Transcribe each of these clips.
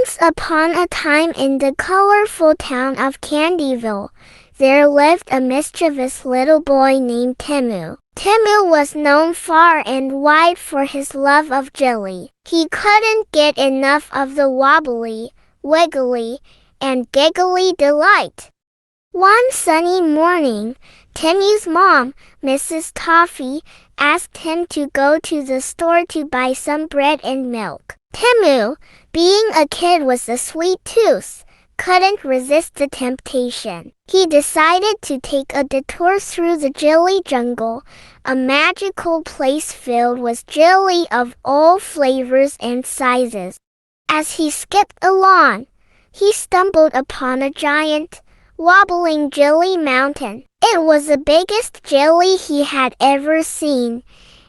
Once upon a time in the colorful town of Candyville, there lived a mischievous little boy named Temu. Temu was known far and wide for his love of jelly. He couldn't get enough of the wobbly, wiggly, and giggly delight. One sunny morning, Temu's mom, Mrs. Toffee, asked him to go to the store to buy some bread and milk. Temu, being a kid with a sweet tooth, couldn't resist the temptation. He decided to take a detour through the jelly jungle, a magical place filled with jelly of all flavors and sizes. As he skipped along, he stumbled upon a giant, wobbling jelly mountain. It was the biggest jelly he had ever seen,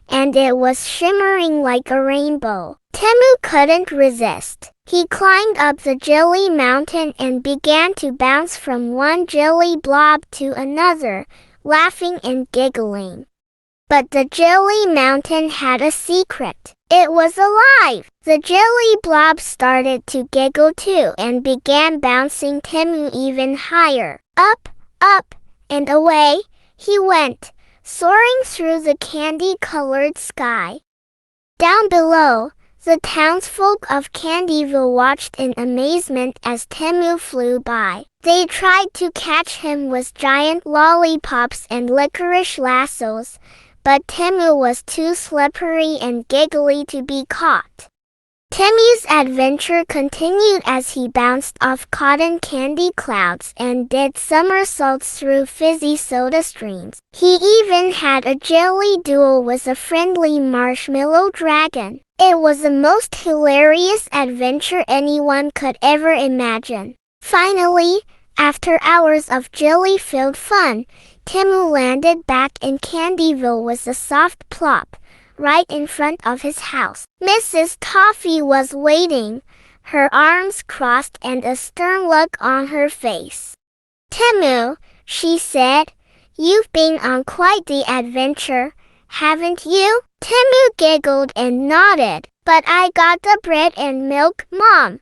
and it was shimmering like a rainbow. Temu couldn't resist. He climbed up the jelly mountain and began to bounce from one jelly blob to another, laughing and giggling. But the jelly mountain had a secret. It was alive! The jelly blob started to giggle too and began bouncing Temu even higher. Up, up, and away he went, soaring through the candy-colored sky. Down below, the townsfolk of Candyville watched in amazement as Temu flew by. They tried to catch him with giant lollipops and licorice lassos, but Temu was too slippery and giggly to be caught. Temu's adventure continued as he bounced off cotton candy clouds and did somersaults through fizzy soda streams. He even had a jelly duel with a friendly marshmallow dragon. It was the most hilarious adventure anyone could ever imagine. Finally, after hours of jelly-filled fun, Temu landed back in Candyville with a soft plop, right in front of his house. Mrs. Toffee was waiting, her arms crossed and a stern look on her face. "Temu," she said, "you've been on quite the adventure, haven't you?" Temu giggled and nodded. "But I got the bread and milk, Mom."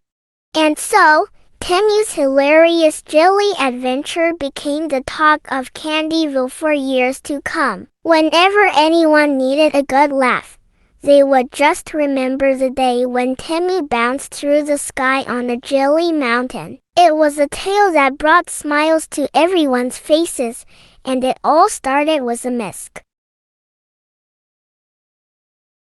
And so, Temu's hilarious jelly adventure became the talk of Candyville for years to come. Whenever anyone needed a good laugh, they would just remember the day when Temu bounced through the sky on a jelly mountain. It was a tale that brought smiles to everyone's faces, and it all started with a misc.